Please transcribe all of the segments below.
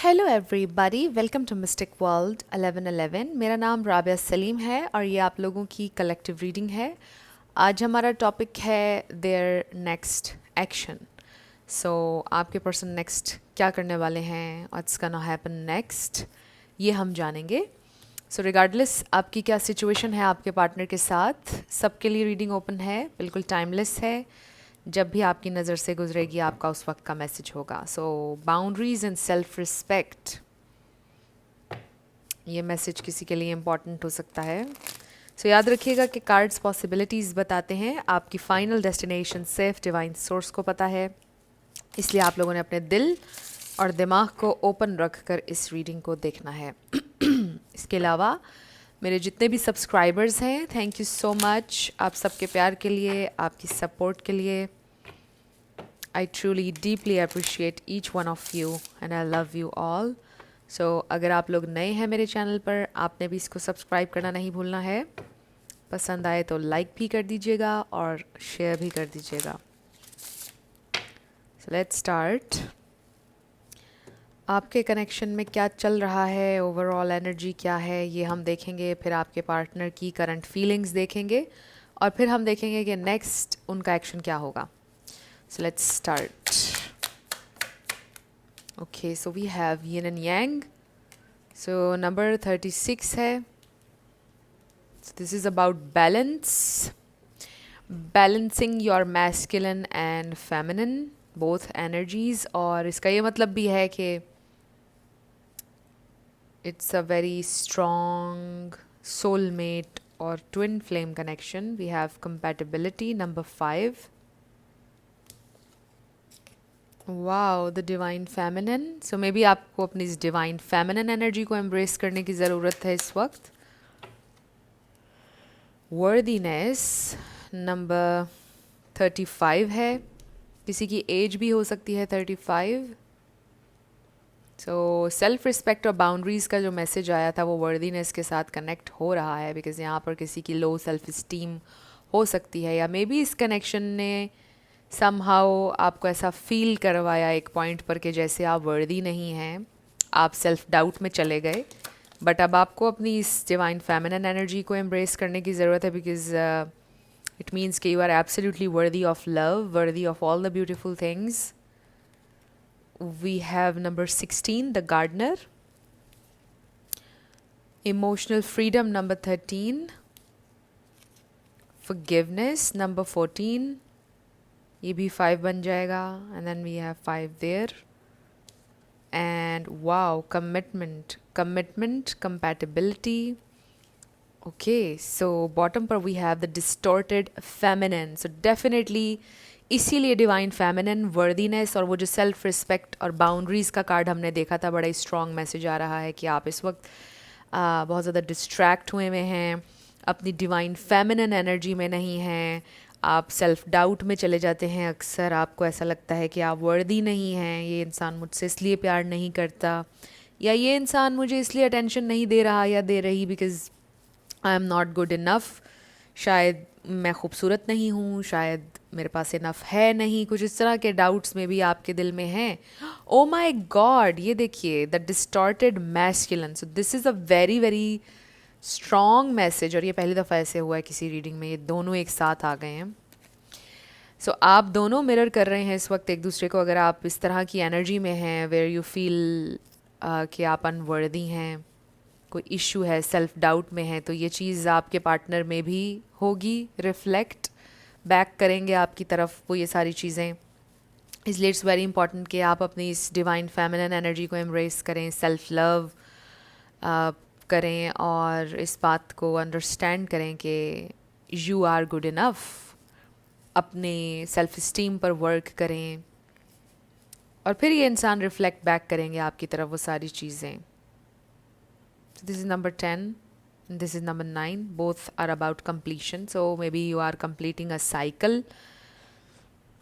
Hello everybody, welcome to mystic world 1111। मेरा नाम राबिया सलीम है और ये आप लोगों की कलेक्टिव रीडिंग है। आज हमारा टॉपिक है देयर नेक्स्ट एक्शन। सो आपके पर्सन नेक्स्ट क्या करने वाले हैं, व्हाट्स गोना हैपन नेक्स्ट, ये हम जानेंगे। सो रिगार्डलेस आपकी क्या सिचुएशन है आपके पार्टनर के साथ, सबके लिए रीडिंग ओपन है, बिल्कुल टाइमलेस है। जब भी आपकी नज़र से गुजरेगी आपका उस वक्त का मैसेज होगा। सो बाउंड्रीज एंड सेल्फ रिस्पेक्ट, ये मैसेज किसी के लिए इम्पॉर्टेंट हो सकता है। सो याद रखिएगा कि कार्ड्स पॉसिबिलिटीज़ बताते हैं, आपकी फाइनल डेस्टिनेशन सिर्फ डिवाइन सोर्स को पता है, इसलिए आप लोगों ने अपने दिल और दिमाग को ओपन रख कर इस रीडिंग को देखना है। इसके अलावा मेरे जितने भी सब्सक्राइबर्स हैं, थैंक यू सो मच आप सबके प्यार के लिए, आपकी सपोर्ट के लिए। I truly deeply appreciate each one of you and I love you all. So अगर आप लोग नए हैं मेरे चैनल पर, आपने भी इसको सब्सक्राइब करना नहीं भूलना है। पसंद आए तो लाइक भी कर दीजिएगा और शेयर भी कर दीजिएगा। सो लेट्स स्टार्ट। आपके कनेक्शन में क्या चल रहा है, ओवरऑल एनर्जी क्या है, ये हम देखेंगे। फिर आपके पार्टनर की करंट फीलिंग्स देखेंगे और फिर हम देखेंगे कि नेक्स्ट उनका एक्शन क्या होगा। So let's start. Okay, so we have yin and yang. So number 36 है। So this is about balance, balancing your masculine and feminine, both energies। और इसका ये मतलब भी है कि it's a very strong soulmate or twin flame connection। We have compatibility, number 5। Wow, the divine feminine. So may be आपको अपनी इस डिवाइन फेमिनिन एनर्जी को एम्ब्रेस करने की ज़रूरत है इस वक्त। वर्दीनेस, नंबर 35 है। किसी की एज भी हो सकती है 35। सो सेल्फ रिस्पेक्ट और बाउंड्रीज़ का जो मैसेज आया था वो वर्दीनेस के साथ कनेक्ट हो रहा है, बिकॉज यहाँ पर किसी की लो सेल्फ इस्टीम हो सकती है, या मे बी इस कनेक्शन ने समहाउ आपको ऐसा फील करवाया एक पॉइंट पर कि जैसे आप वर्दी नहीं हैं, आप सेल्फ डाउट में चले गए। बट अब आपको अपनी इस डिवाइन फेमिनिन एनर्जी को एम्ब्रेस करने की ज़रूरत है, बिकॉज इट मीन्स कि you are absolutely worthy of love, worthy of all the beautiful things. We have number 16, the gardener. Emotional freedom, number 13। Forgiveness, number 14। ये भी 5 बन जाएगा, and then we have 5 there. And wow, commitment, compatibility. Okay, so bottom पर we have the distorted feminine. So definitely इसीलिए divine feminine, worthiness और वो जो self respect और बाउंड्रीज़ का कार्ड हमने देखा था, बड़ा ही स्ट्रॉन्ग मैसेज आ रहा है कि आप इस वक्त बहुत ज़्यादा डिस्ट्रैक्ट हुए हैं, अपनी डिवाइन फेमिनिन एनर्जी में नहीं हैं, आप सेल्फ डाउट में चले जाते हैं। अक्सर आपको ऐसा लगता है कि आप वर्दी नहीं हैं, ये इंसान मुझसे इसलिए प्यार नहीं करता, या ये इंसान मुझे इसलिए अटेंशन नहीं दे रहा या दे रही because I am not good enough. शायद मैं खूबसूरत नहीं हूँ, शायद मेरे पास इनफ है नहीं, कुछ इस तरह के डाउट्स में भी आपके दिल में हैं। ओ माई गॉड, ये देखिए, the distorted masculine. So this is a very very strong message, और ये पहली दफ़ा ऐसे हुआ है किसी रीडिंग में, ये दोनों एक साथ आ गए हैं। सो आप दोनों मिरर कर रहे हैं इस वक्त एक दूसरे को। अगर आप इस तरह की एनर्जी में हैं वेयर यू फील कि आप अनवर्दी हैं, कोई इशू है, सेल्फ डाउट में है, तो ये चीज़ आपके पार्टनर में भी होगी, रिफ्लेक्ट बैक करेंगे आपकी तरफ वो ये सारी चीज़ें। इसलिए इट्स वेरी इंपॉर्टेंट कि आप अपनी इस डिवाइन फेमिनिन एनर्जी को एम्ब्रेस करें, सेल्फ लव करें और इस बात को अंडरस्टैंड करें कि यू आर गुड इनफ। अपने सेल्फ इस्टीम पर वर्क करें और फिर ये इंसान रिफ्लेक्ट बैक करेंगे आपकी तरफ वो सारी चीज़ें। This is number 10, this is number 9। Both are about completion. So maybe you are completing a cycle,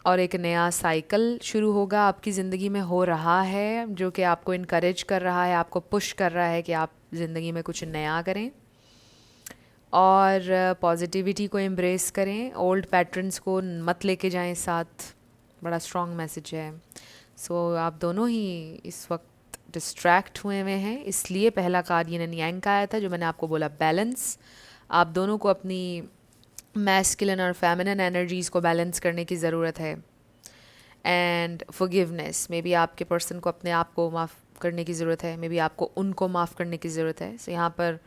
और एक नया साइकिल शुरू होगा आपकी ज़िंदगी में, हो रहा है, जो कि आपको इनकरेज कर रहा है, आपको पुश कर रहा है कि आप ज़िंदगी में कुछ नया करें और पॉजिटिविटी को एम्ब्रेस करें। ओल्ड पैटर्न्स को मत लेके जाएं साथ, बड़ा स्ट्रॉन्ग मैसेज है। सो आप दोनों ही इस वक्त डिस्ट्रैक्ट हुए हुए हैं, इसलिए पहला कार्ड ये यांग का आया था, जो मैंने आपको बोला बैलेंस। आप दोनों को अपनी मैस्कुलिन और फेमिनिन एनर्जीज़ को बैलेंस करने की ज़रूरत है। एंड फॉरगिवनेस, मे बी आपके पर्सन को अपने आप को माफ़ करने की ज़रूरत है, मे बी आपको उनको माफ़ करने की ज़रूरत है। सो यहाँ पर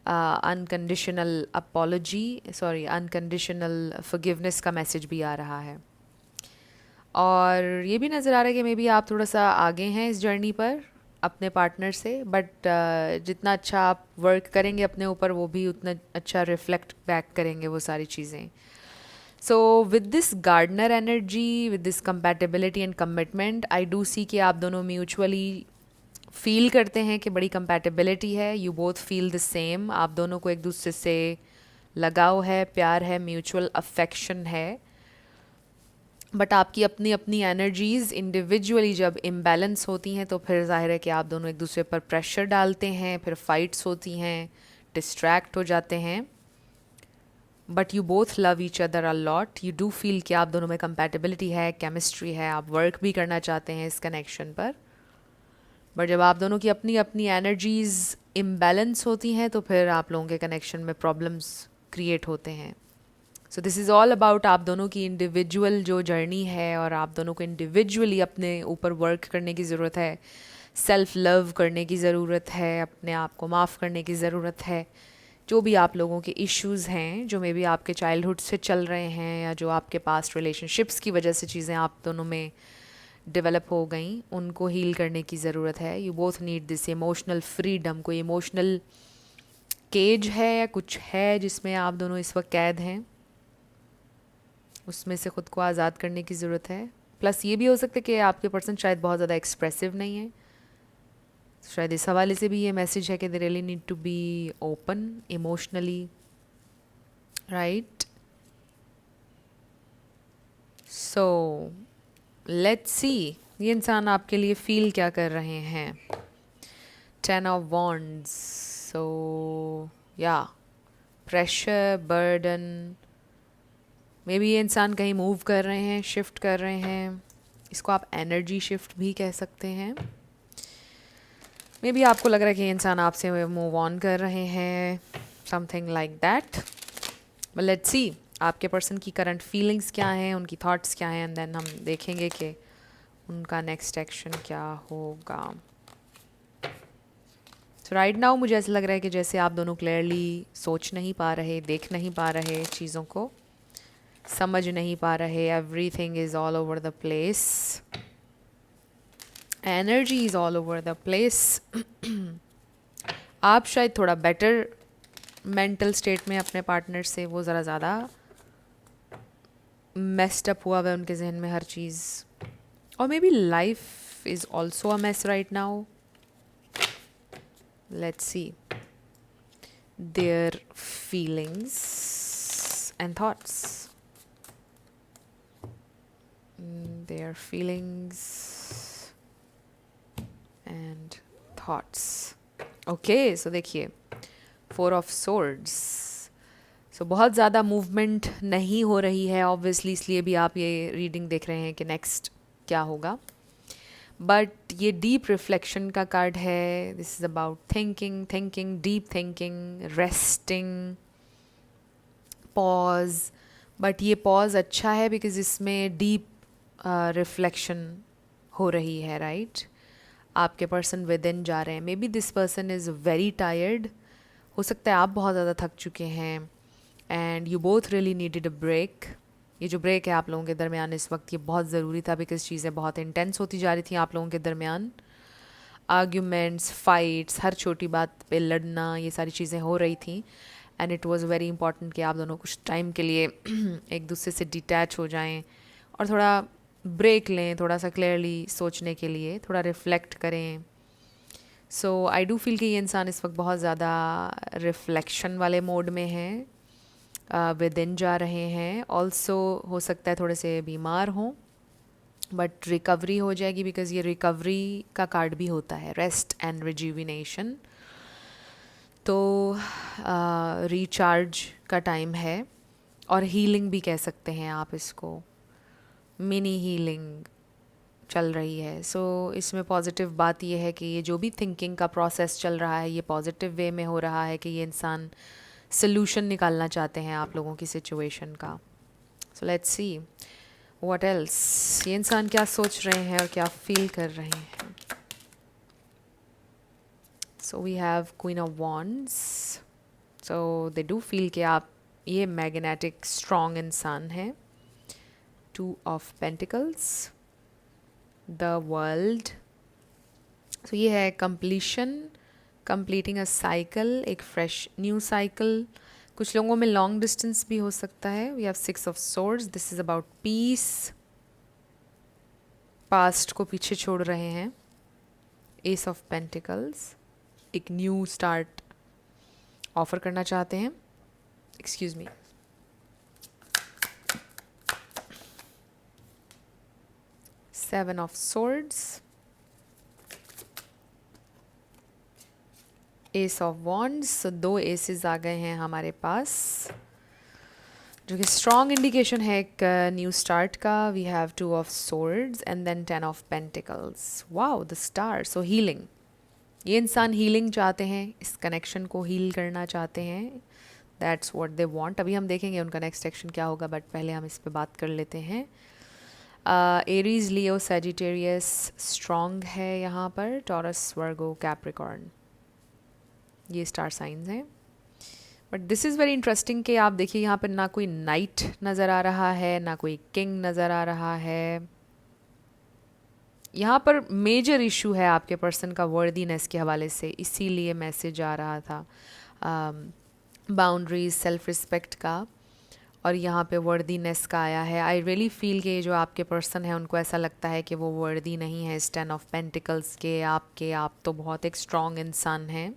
unconditional apology, sorry unconditional forgiveness का मैसेज भी आ रहा है। और ये भी नज़र आ रहा है कि मे बी आप थोड़ा सा आगे हैं इस जर्नी पर अपने पार्टनर से, बट जितना अच्छा आप वर्क करेंगे अपने ऊपर, वो भी उतना अच्छा रिफ्लेक्ट बैक करेंगे वो सारी चीज़ें। So with this gardener energy, with this compatibility and commitment, I do see कि आप दोनों म्यूचुअली फील करते हैं कि बड़ी कंपैटिबिलिटी है। You both feel the same, आप दोनों को एक दूसरे से लगाव है, प्यार है, म्यूचुअल अफेक्शन है। बट आपकी अपनी अपनी एनर्जीज़ इंडिविजुअली जब इम्बैलेंस होती हैं, तो फिर जाहिर है कि आप दोनों एक दूसरे पर प्रेशर डालते हैं, फिर फाइट्स होती हैं, डिस्ट्रैक्ट हो जाते हैं। But you both love each other a lot, you do feel कि आप दोनों में कंपैटिबिलिटी है, केमिस्ट्री है, आप वर्क भी करना चाहते हैं इस कनेक्शन पर। बट जब आप दोनों की अपनी अपनी एनर्जीज़ इम्बैलेंस होती हैं, तो फिर आप लोगों के कनेक्शन में प्रॉब्लम्स क्रिएट होते हैं। So this is all about आप दोनों की इंडिविजुअल जो जर्नी है, और आप दोनों को इंडिविजुअली अपने ऊपर वर्क करने की ज़रूरत है, सेल्फ लव करने की ज़रूरत है, अपने आप को माफ़ करने की ज़रूरत है। जो भी आप लोगों के इश्यूज़ हैं, जो मे बी आपके चाइल्डहुड से चल रहे हैं, या जो आपके पास्ट रिलेशनशिप्स की वजह से चीज़ें आप दोनों में डेवलप हो गई, उनको हील करने की ज़रूरत है। You both need this emotional freedom. कोई इमोशनल केज है या कुछ है जिसमें आप दोनों इस वक्त कैद हैं, उसमें से ख़ुद को आज़ाद करने की ज़रूरत है। प्लस ये भी हो सकता है कि आपके पर्सन शायद बहुत ज़्यादा एक्सप्रेसिव नहीं है, शायद इस हवाले से भी ये मैसेज है कि they really need to be open emotionally, right? So let's see ये इंसान आपके लिए फील क्या कर रहे हैं। 10 ऑफ वॉन्ड्स, सो या प्रेशर, बर्डन, मे बी ये इंसान कहीं मूव कर रहे हैं, शिफ्ट कर रहे हैं, इसको आप एनर्जी शिफ्ट भी कह सकते हैं। मे बी आपको लग रहा है कि ये इंसान आपसे मूव ऑन कर रहे हैं, something like that. But let's see आपके पर्सन की करंट फीलिंग्स क्या हैं, उनकी थॉट्स क्या हैं, एंड देन हम देखेंगे कि उनका नेक्स्ट एक्शन क्या होगा। तो राइट नाउ मुझे ऐसा लग रहा है कि जैसे आप दोनों क्लियरली सोच नहीं पा रहे, देख नहीं पा रहे, चीज़ों को समझ नहीं पा रहे, everything is all over the place, energy is all over the place. आप शायद थोड़ा बेटर मेंटल स्टेट में अपने पार्टनर से, वो ज़रा ज़्यादा मेस्ड अप हुआ है उनके जहन में हर चीज़, और may be life is also a mess right now. Let's see their feelings and thoughts, their feelings and thoughts. Okay, so देखिए 4 of swords, so बहुत ज़्यादा मूवमेंट नहीं हो रही है ऑब्वियसली, इसलिए भी आप ये रीडिंग देख रहे हैं कि नेक्स्ट क्या होगा। बट ये डीप रिफ्लेक्शन का कार्ड है, this is about thinking, deep thinking, resting, pause. But ये पॉज अच्छा है बिकॉज इसमें डीप रिफ्लेक्शन हो रही है, राइट? आपके पर्सन विद इन जा रहे हैं, may be this person is very tired, हो सकता है आप बहुत ज़्यादा थक चुके हैं, and you both really needed a break. ये जो ब्रेक है आप लोगों के दरमियान इस वक्त, ये बहुत ज़रूरी था बिकॉज चीज़ें बहुत इंटेंस होती जा रही थी आप लोगों के दरमियान। आर्ग्यूमेंट्स, फाइट्स, हर छोटी बात पे लड़ना, ये सारी चीज़ें हो रही थी, and it was very important कि आप दोनों कुछ टाइम के लिए एक दूसरे से डिटैच हो जाएं और थोड़ा ब्रेक लें, थोड़ा सा क्लियरली सोचने के लिए, थोड़ा रिफ़्लेक्ट करें। सो आई डू फील कि ये इंसान इस वक्त बहुत ज़्यादा रिफ्लेक्शन वाले मोड में हैं, विद इन जा रहे हैं। ऑल्सो हो सकता है थोड़े से बीमार हों, बट रिकवरी हो जाएगी बिकॉज़ ये रिकवरी का कार्ड भी होता है, रेस्ट एंड रिज्यूविनेशन। तो रिचार्ज का टाइम है, और हीलिंग भी कह सकते हैं आप इसको, मिनी हीलिंग, चल रही है। सो इसमें पॉजिटिव बात ये है कि ये जो भी थिंकिंग का प्रोसेस चल रहा है ये पॉजिटिव वे में हो रहा है कि ये इंसान सोल्यूशन निकालना चाहते हैं आप लोगों की सिचुएशन का। सो लेट्स सी व्हाट एल्स, ये इंसान क्या सोच रहे हैं और क्या फील कर रहे हैं। So we have queen of wands. So they do feel कि आप ये मैग्नेटिक स्ट्रॉन्ग इंसान हैं। Two of pentacles, the world. So ये है कंप्लीशन, कंप्लीटिंग अ साइकिल, एक फ्रेश न्यू साइकिल। कुछ लोगों में लॉन्ग डिस्टेंस भी हो सकता है। We have six of swords, this is about peace, past को पीछे छोड़ रहे हैं। एस ऑफ पेंटिकल्स, एक न्यू स्टार्ट ऑफर करना चाहते हैं। Excuse me. Seven of swords, S of wands. दो एसेस आ गए हैं हमारे पास जो कि स्ट्रॉन्ग इंडिकेशन है एक न्यू स्टार्ट का। We have two of swords and then ten of pentacles. Wow, the star. So healing, ये इंसान हीलिंग चाहते हैं, इस कनेक्शन को हील करना चाहते हैं। That's what they want. अभी हम देखेंगे उनका नेक्स्ट एक्शन क्या होगा, बट पहले हम इस पे बात कर लेते हैं। एरीज, लियो, सैजिटेरियस स्ट्रॉन्ग है यहाँ पर। टॉरस, वर्गो, कैप्रिकॉर्न, ये स्टार साइंस हैं। But this is very interesting कि आप देखिए यहाँ पर ना कोई नाइट नज़र आ रहा है, ना कोई किंग नज़र आ रहा है। यहाँ पर मेजर इशू है आपके पर्सन का वर्दीनेस के हवाले से, इसीलिए मैसेज आ रहा था बाउंड्रीज, सेल्फ रिस्पेक्ट का, और यहाँ पे वर्दीनेस का आया है। आई रियली फील कि जो आपके पर्सन है उनको ऐसा लगता है कि वो वर्दी नहीं है इस 10 ऑफ पेंटिकल्स के आपके। आप तो बहुत एक स्ट्रॉन्ग इंसान हैं।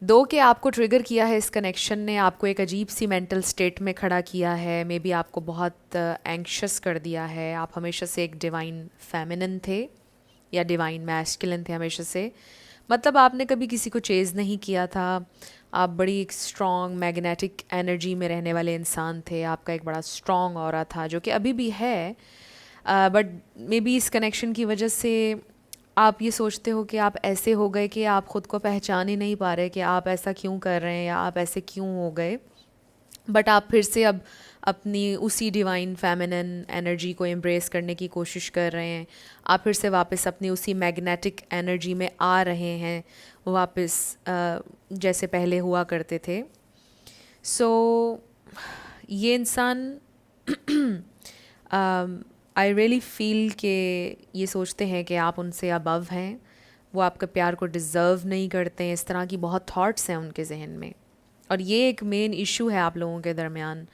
दो के आपको ट्रिगर किया है इस कनेक्शन ने, आपको एक अजीब सी मेंटल स्टेट में खड़ा किया है। मे बी आपको बहुत एंक्शस कर दिया है। आप हमेशा से एक डिवाइन फेमिनिन थे या डिवाइन मैस्कुलिन थे हमेशा से, मतलब आपने कभी किसी को चेज़ नहीं किया था। आप बड़ी एक स्ट्रॉन्ग मैग्नेटिक एनर्जी में रहने वाले इंसान थे। आपका एक बड़ा स्ट्रॉन्ग ऑरा था जो कि अभी भी है, बट मे बी इस कनेक्शन की वजह से आप ये सोचते हो कि आप ऐसे हो गए कि आप ख़ुद को पहचान ही नहीं पा रहे कि आप ऐसा क्यों कर रहे हैं या आप ऐसे क्यों हो गए। बट आप फिर से अब अपनी उसी डिवाइन फेमिनिन एनर्जी को एम्ब्रेस करने की कोशिश कर रहे हैं। आप फिर से वापस अपनी उसी मैग्नेटिक एनर्जी में आ रहे हैं वापस, जैसे पहले हुआ करते थे। सो ये इंसान आई रियली फील कि ये सोचते हैं कि आप उनसे अबव हैं, वो आपका प्यार को डिज़र्व नहीं करते हैं। इस तरह की बहुत थॉट्स हैं उनके जहन में, और ये एक मेन इशू है आप लोगों के दरमियान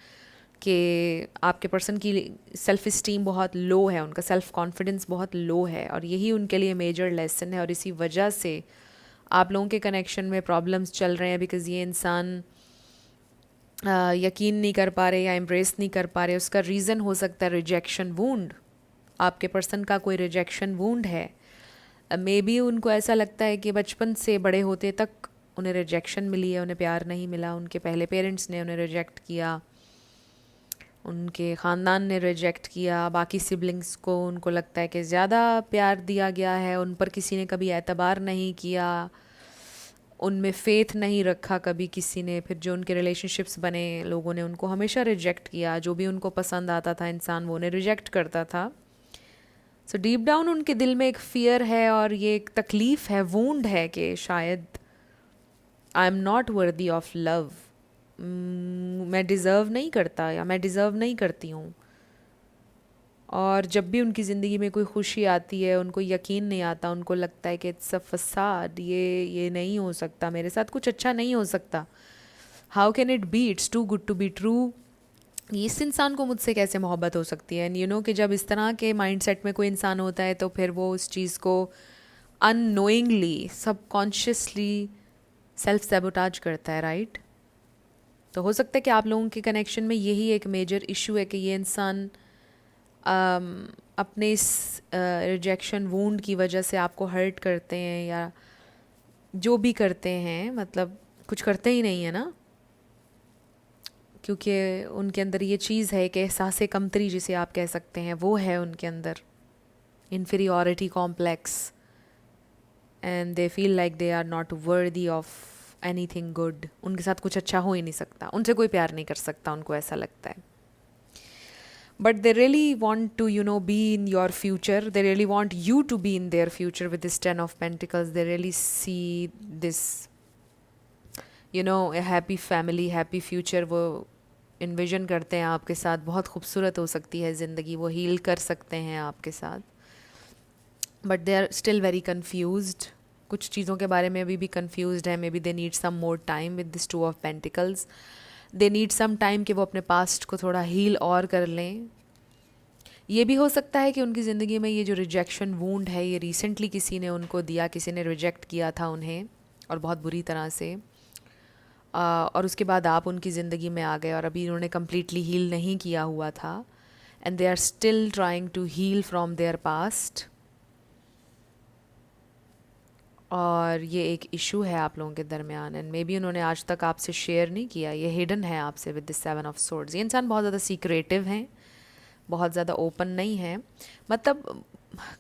कि आपके पर्सन की सेल्फ़ इस्टीम बहुत लो है, उनका सेल्फ़ कॉन्फिडेंस बहुत लो है, और यही उनके लिए मेजर लेसन है। और इसी वजह से आप लोगों के कनेक्शन में प्रॉब्लम्स चल रहे हैं, बिकॉज़ ये इंसान यकीन नहीं कर पा रहे या एम्ब्रेस नहीं कर पा रहे। उसका रीज़न हो सकता है रिजेक्शन वूंड। आपके पर्सन का कोई रिजेक्शन वूंड है। मे बी उनको ऐसा लगता है कि बचपन से बड़े होते तक उन्हें रिजेक्शन मिली है, उन्हें प्यार नहीं मिला, उनके पहले पेरेंट्स ने उन्हें रिजेक्ट किया, उनके ख़ानदान ने रिजेक्ट किया, बाकी सिबलिंग्स को उनको लगता है कि ज़्यादा प्यार दिया गया है, उन पर किसी ने कभी एतबार नहीं किया, उनमें फ़ेथ नहीं रखा कभी किसी ने। फिर जो उनके रिलेशनशिप्स बने, लोगों ने उनको हमेशा रिजेक्ट किया। जो भी उनको पसंद आता था इंसान, वो उन्हें रिजेक्ट करता था। सो डीप डाउन उनके दिल में एक फ़ियर है और ये एक तकलीफ़ है, वूंड है कि शायद I am not worthy of love, मैं डिज़र्व नहीं करता या मैं डिज़र्व नहीं करती हूँ। और जब भी उनकी ज़िंदगी में कोई खुशी आती है उनको यकीन नहीं आता, उनको लगता है कि इट्स अ फसाद, ये नहीं हो सकता, मेरे साथ कुछ अच्छा नहीं हो सकता, how can it be, it's too good to be true, इस इंसान को मुझसे कैसे मोहब्बत हो सकती है। एंड यू नो कि जब इस तरह के माइंडसेट में कोई इंसान होता है तो फिर वो उस चीज़ को अननोइंगली, सबकॉन्शियसली सेल्फ सैबोटाज करता है, राइट। तो हो सकता है कि आप लोगों के कनेक्शन में यही एक मेजर इशू है कि ये इंसान अपने इस रिजेक्शन वूंड की वजह से आपको हर्ट करते हैं, या जो भी करते हैं, मतलब कुछ करते ही नहीं है ना, क्योंकि उनके अंदर ये चीज़ है कि एहसास कमतरी जिसे आप कह सकते हैं वो है उनके अंदर। inferiority complex, and they feel like they are not worthy of anything good. उनके साथ कुछ अच्छा हो ही नहीं सकता, उनसे कोई प्यार नहीं कर सकता, उनको ऐसा लगता है. But they really want to, be in your future. They really want you to be in their future with this Ten of Pentacles. They really see this, a happy family, happy future. वो envision करते हैं आपके साथ. बहुत खूबसूरत हो सकती है ज़िंदगी, वो heal कर सकते हैं आपके साथ. But they are still very confused. कुछ चीज़ों के बारे में अभी भी confused है. Maybe they need some more time with this Two of Pentacles. They need some time कि वो अपने पास्ट को थोड़ा हील और कर लें. ये भी हो सकता है कि उनकी ज़िंदगी में ये जो रिजेक्शन वूंड है, ये रिसेंटली किसी ने उनको दिया, किसी ने रिजेक्ट किया था उन्हें और बहुत बुरी तरह से, और उसके बाद आप उनकी ज़िंदगी में आ गए और अभी उन्होंने कम्प्लीटली हील नहीं किया हुआ था. And they are still trying to heal from their past. और ये एक इशू है आप लोगों के दरमियान. एंड मे बी उन्होंने आज तक आपसे शेयर नहीं किया, ये हिडन है आपसे विद दिस 7 ऑफ सोर्ड्स. ये इंसान बहुत ज़्यादा सीक्रेटिव हैं, बहुत ज़्यादा ओपन नहीं है. मतलब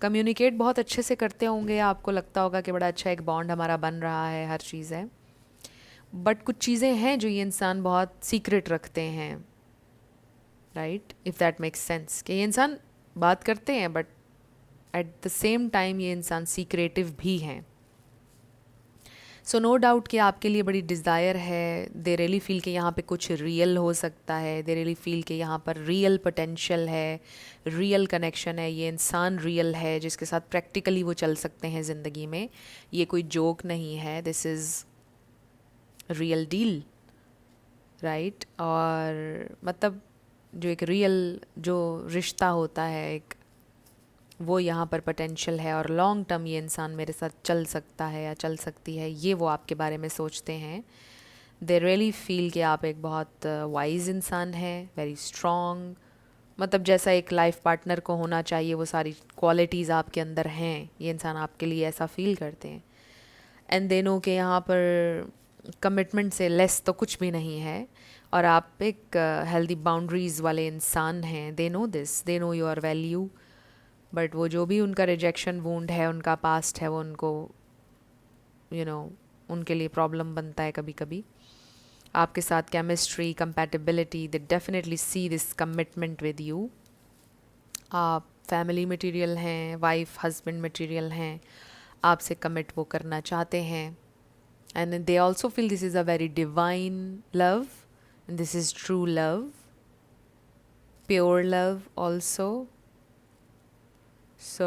कम्युनिकेट बहुत अच्छे से करते होंगे, आपको लगता होगा कि बड़ा अच्छा एक बॉन्ड हमारा बन रहा है, हर चीज़ है. बट कुछ चीज़ें हैं जो ये इंसान बहुत सीक्रेट रखते हैं. Right, if that makes sense. कि ये इंसान बात करते हैं but at the same time ये इंसान सीक्रेटिव भी हैं. सो नो डाउट कि आपके लिए बड़ी डिज़ायर है. दे रियली फील कि यहाँ पे कुछ रियल हो सकता है. दे रियली फील कि यहाँ पर रियल पोटेंशियल है, रियल कनेक्शन है. ये इंसान रियल है जिसके साथ प्रैक्टिकली वो चल सकते हैं ज़िंदगी में. ये कोई जोक नहीं है, this is real deal. Right. और मतलब जो एक रियल जो रिश्ता होता है एक, वो यहाँ पर पोटेंशियल है. और लॉन्ग टर्म ये इंसान मेरे साथ चल सकता है या चल सकती है, ये वो आपके बारे में सोचते हैं. दे रियली फील कि आप एक बहुत वाइज इंसान हैं, वेरी स्ट्रॉन्ग. मतलब जैसा एक लाइफ पार्टनर को होना चाहिए वो सारी क्वालिटीज़ आपके अंदर हैं, ये इंसान आपके लिए ऐसा फील करते हैं. एंड दे नो कि यहाँ पर कमिटमेंट से लेस तो कुछ भी नहीं है. और आप एक हेल्दी बाउंड्रीज़ वाले इंसान हैं. They know this, they know your value. But वो जो भी उनका रिजेक्शन वूंड है, उनका पास्ट है, वो उनको उनके लिए प्रॉब्लम बनता है कभी कभी. आपके साथ chemistry, compatibility, they definitely see this commitment with you. आप फैमिली मटेरियल हैं, वाइफ हस्बैंड मटेरियल हैं, आपसे कमिट वो करना चाहते हैं. And they also feel this is a very divine love, and this is true love, pure love also. So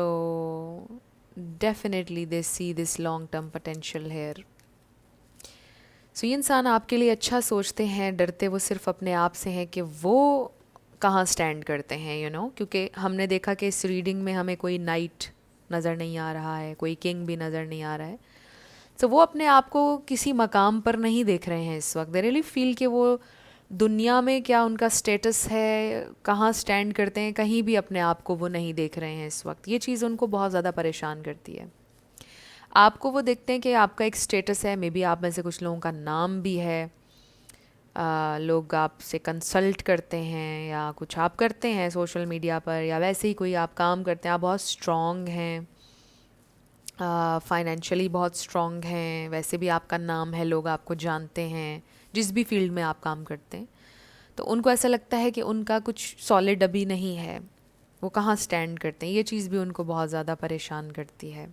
definitely they see this long term potential here. So ये इंसान आपके लिए अच्छा सोचते हैं. डरते वो सिर्फ अपने आप से हैं कि वो कहाँ स्टैंड करते हैं, क्योंकि हमने देखा कि इस रीडिंग में हमें कोई नाइट नज़र नहीं आ रहा है, कोई किंग भी नज़र नहीं आ रहा है. So वो अपने आप को किसी मकाम पर नहीं देख रहे हैं इस वक्त. दे रियली फील कि वो दुनिया में क्या उनका स्टेटस है, कहाँ स्टैंड करते हैं, कहीं भी अपने आप को वो नहीं देख रहे हैं इस वक्त. ये चीज़ उनको बहुत ज़्यादा परेशान करती है. आपको वो देखते हैं कि आपका एक स्टेटस है, मे बी आप में से कुछ लोगों का नाम भी है, लोग आपसे कंसल्ट करते हैं या कुछ आप करते हैं सोशल मीडिया पर, या वैसे ही कोई आप काम करते हैं. आप बहुत स्ट्रॉन्ग हैं, फाइनेंशियली बहुत स्ट्रॉन्ग हैं, वैसे भी आपका नाम है, लोग आपको जानते हैं जिस भी फील्ड में आप काम करते हैं. तो उनको ऐसा लगता है कि उनका कुछ सॉलिड अभी नहीं है, वो कहाँ स्टैंड करते हैं. ये चीज़ भी उनको बहुत ज़्यादा परेशान करती है.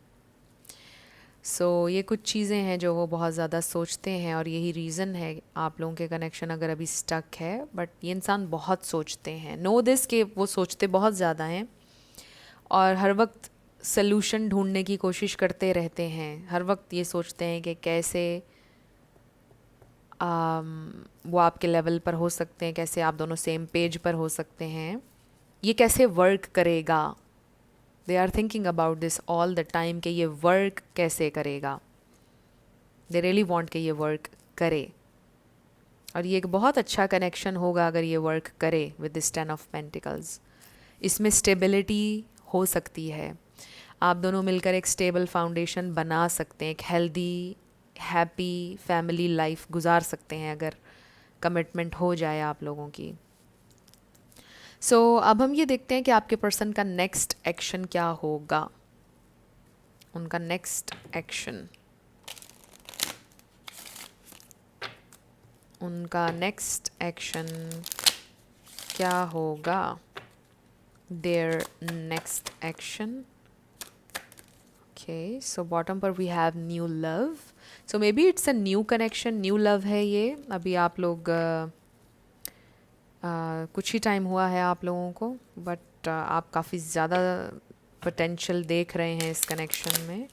सो ये कुछ चीज़ें हैं जो वो बहुत ज़्यादा सोचते हैं, और यही रीज़न है आप लोगों के कनेक्शन अगर अभी स्टक है. बट ये इंसान बहुत सोचते हैं. नो दिस कि वो सोचते बहुत ज़्यादा हैं और हर वक्त सल्यूशन ढूंढने की कोशिश करते रहते हैं. हर वक्त ये सोचते हैं कि कैसे वो आपके लेवल पर हो सकते हैं, कैसे आप दोनों सेम पेज पर हो सकते हैं, ये कैसे वर्क करेगा. They are thinking about this all the time कि ये वर्क कैसे करेगा. दे रियली वांट कि ये वर्क करे. और ये एक बहुत अच्छा कनेक्शन होगा अगर ये वर्क करे विद दिस 10 ऑफ पेंटिकल्स. इसमें स्टेबिलिटी हो सकती है. आप दोनों मिलकर एक स्टेबल फाउंडेशन बना सकते हैं, एक हेल्दी हैप्पी फैमिली लाइफ गुजार सकते हैं अगर कमिटमेंट हो जाए आप लोगों की. अब हम ये देखते हैं कि आपके पर्सन का नेक्स्ट एक्शन क्या होगा, उनका नेक्स्ट एक्शन, उनका नेक्स्ट एक्शन क्या होगा, their next action. Okay, so bottom पर we have new love. So maybe it's a new connection, new love है ये. अभी आप लोग कुछ ही टाइम हुआ है आप लोगों को, बट आप काफ़ी ज़्यादा पोटेंशियल देख रहे हैं इस कनेक्शन में.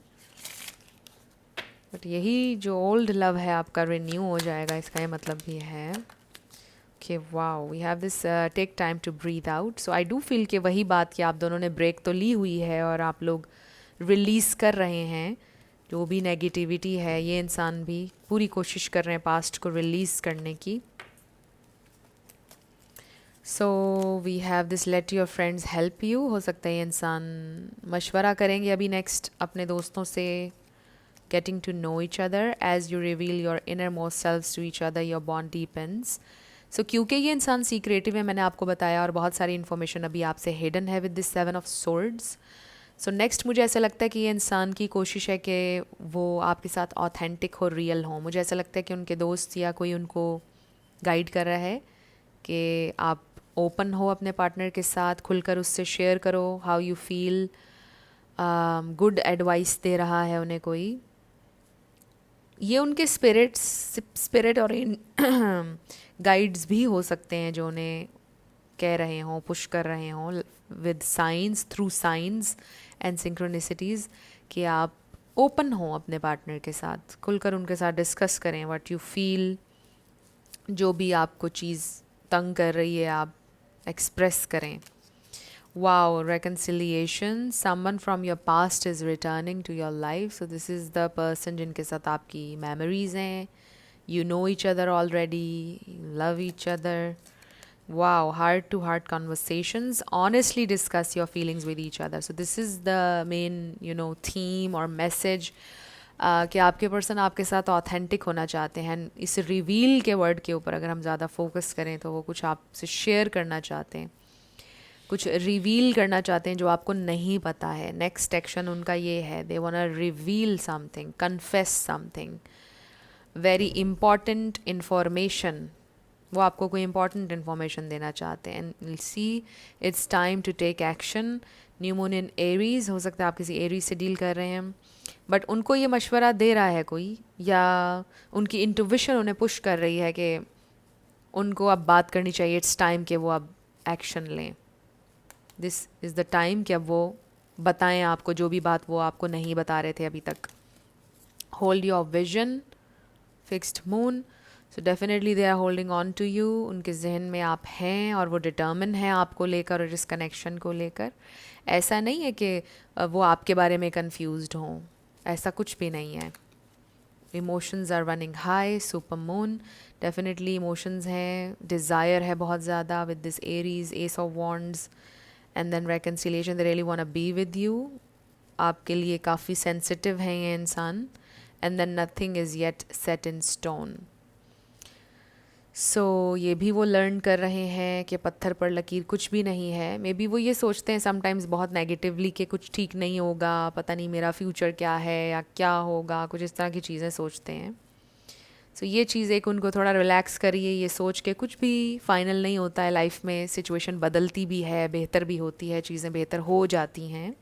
बट यही जो ओल्ड लव है आपका रिन्यू हो जाएगा, इसका ये मतलब भी है. Okay, wow, we have this take time to breathe out. So I do feel कि वही बात कि आप दोनों ने ब्रेक तो ली हुई है और आप लोग रिलीज़ कर रहे हैं जो भी नेगेटिविटी है. ये इंसान भी पूरी कोशिश कर रहे हैं पास्ट को रिलीज़ करने की. So we have this let your friends help you. हो सकता है ये इंसान मशवरा करेंगे अभी नेक्स्ट अपने दोस्तों से. Getting to know each other as you reveal your innermost selves to each other, your bond deepens. So क्योंकि ये इंसान सीक्रेटिव है, मैंने आपको बताया, और बहुत सारी इन्फॉर्मेशन अभी आपसे हिडन है with this 7 of swords. So next मुझे ऐसा लगता है कि ये इंसान की कोशिश है कि वो आपके साथ ऑथेंटिक हो, रियल हो. मुझे ऐसा लगता है कि उनके दोस्त या कोई उनको गाइड कर रहा है कि आप ओपन हो अपने पार्टनर के साथ, खुलकर उससे शेयर करो how you feel. Good advice दे रहा है उन्हें कोई. ये उनके स्पिरिट और गाइड्स भी हो सकते हैं जो उन्हें कह रहे हों, पुश कर रहे हों with science, through science and synchronicities, कि आप ओपन हो अपने पार्टनर के साथ, खुलकर उनके साथ डिस्कस करें व्हाट यू फील. जो भी आपको चीज़ तंग कर रही है आप एक्सप्रेस करें. Wow, reconciliation. Someone from your past is returning to your life. So this is the person जिनके साथ आपकी memories हैं. You know each other already. You love each other. Wow, heart-to-heart conversations. Honestly discuss your feelings with each other. So this is the main, theme or message. कि आपके person आपके साथ authentic होना चाहते हैं. इस रिवील के वर्ड के ऊपर अगर हम ज़्यादा फोकस करें तो वो कुछ आपसे शेयर करना चाहते हैं, कुछ रिवील करना चाहते हैं जो आपको नहीं पता है. नेक्स्ट एक्शन उनका ये है, they want to reveal something, confess something, very important information. वो आपको कोई इंपॉर्टेंट इन्फॉर्मेशन देना चाहते हैं. And see it's time to take action. New moon in Aries, हो सकता है आप किसी एरीज से डील कर रहे हैं, बट उनको ये मशवरा दे रहा है कोई, या उनकी इंट्यूविशन उन्हें पुश कर रही है कि उनको अब बात करनी चाहिए. इट्स टाइम कि वो अब एक्शन लें. दिस इज़ द टाइम कि अब वो बताएं आपको जो भी बात वो आपको नहीं बता रहे थे अभी तक. Hold your vision, fixed moon. So definitely they are holding on to you. उनके जहन में आप हैं और वो डिटर्मिन है आपको लेकर और इस कनेक्शन को लेकर. ऐसा नहीं है कि वो आपके बारे में कंफ्यूज्ड हों, ऐसा कुछ भी नहीं है. Emotions are running high. Super moon, definitely emotions हैं, डिज़ायर है बहुत ज़्यादा with this Aries, ace of wands. And then reconciliation, they really want to be with you. आपके लिए काफ़ी सेंसिटिव हैं ये इंसान. And then nothing is yet set in stone. So ये भी वो लर्न कर रहे हैं कि पत्थर पर लकीर कुछ भी नहीं है. मे बी वो ये सोचते हैं समटाइम्स बहुत नेगेटिवली कि कुछ ठीक नहीं होगा, पता नहीं मेरा फ्यूचर क्या है या क्या होगा, कुछ इस तरह की चीज़ें सोचते हैं. सो ये चीज़ एक उनको थोड़ा रिलैक्स करिए, ये सोच के कुछ भी फाइनल नहीं होता है लाइफ में. सिचुएशन बदलती भी है, बेहतर भी होती है, चीज़ें बेहतर हो जाती हैं.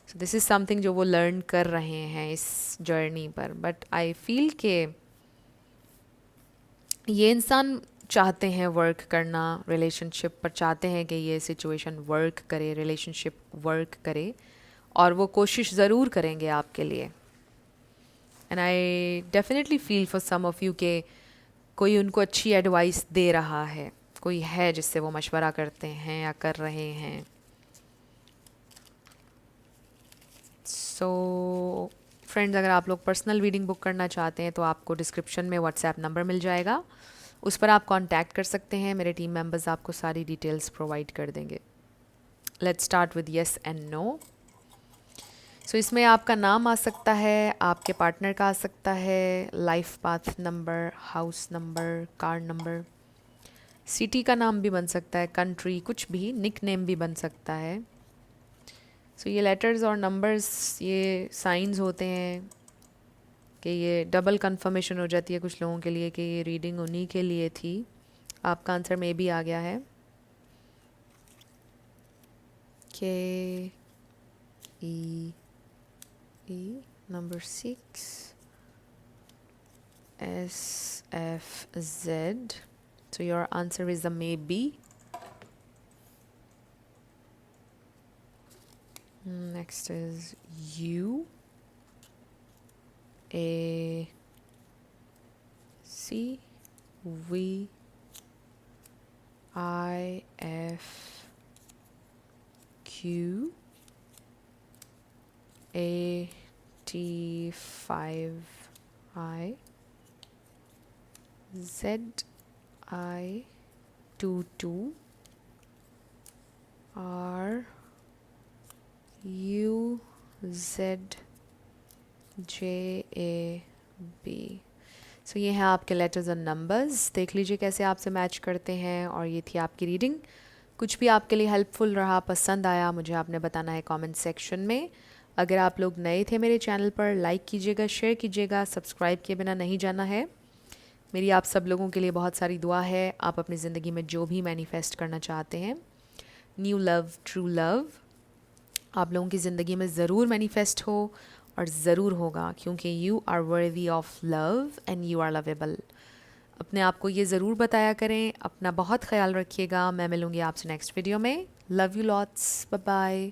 सो दिस इज़ समथिंग जो वो लर्न कर रहे हैं इस जर्नी पर. बट आई फील के ये इंसान चाहते हैं वर्क करना रिलेशनशिप पर, चाहते हैं कि ये सिचुएशन वर्क करे, रिलेशनशिप वर्क करे, और वो कोशिश ज़रूर करेंगे आपके लिए. And I definitely feel for some of you के कोई उनको अच्छी एडवाइस दे रहा है, कोई है जिससे वो मशवरा करते हैं या कर रहे हैं. सो फ्रेंड्स, अगर आप लोग पर्सनल रीडिंग बुक करना चाहते हैं तो आपको डिस्क्रिप्शन में व्हाट्सएप नंबर मिल जाएगा, उस पर आप कांटेक्ट कर सकते हैं. मेरे टीम मेंबर्स आपको सारी डिटेल्स प्रोवाइड कर देंगे. Let's start with yes and no. So इसमें आपका नाम आ सकता है, आपके पार्टनर का आ सकता है, life path number, house number, car number, city का नाम भी बन सकता है, कंट्री, कुछ भी, निक नेम भी बन सकता है। सो ये लेटर्स और नंबर्स, ये साइंस होते हैं कि ये डबल कंफर्मेशन हो जाती है कुछ लोगों के लिए कि ये रीडिंग उन्हीं के लिए थी। आपका आंसर में भी आ गया है के ई ई number 6 SFZ. So your answer is a maybe. Next is U A C V I F Q A T 5 I Z I 2 2 R U Z J A B. सो ये हैं आपके लेटर्स और नंबर्स। देख लीजिए कैसे आपसे मैच करते हैं। और ये थी आपकी रीडिंग। कुछ भी आपके लिए हेल्पफुल रहा, पसंद आया, मुझे आपने बताना है कमेंट सेक्शन में। अगर आप लोग नए थे मेरे चैनल पर, लाइक कीजिएगा, शेयर कीजिएगा, सब्सक्राइब किए बिना नहीं जाना है। मेरी आप सब लोगों के लिए बहुत सारी दुआ है। आप अपनी ज़िंदगी में जो भी मैनिफेस्ट करना चाहते हैं, न्यू लव, ट्रू लव, आप लोगों की ज़िंदगी में ज़रूर मैनिफेस्ट हो और ज़रूर होगा, क्योंकि you are worthy of love and you are lovable. अपने आप को ये ज़रूर बताया करें। अपना बहुत ख्याल रखिएगा। मैं मिलूँगी आपसे नेक्स्ट वीडियो में। Love you lots, bye bye.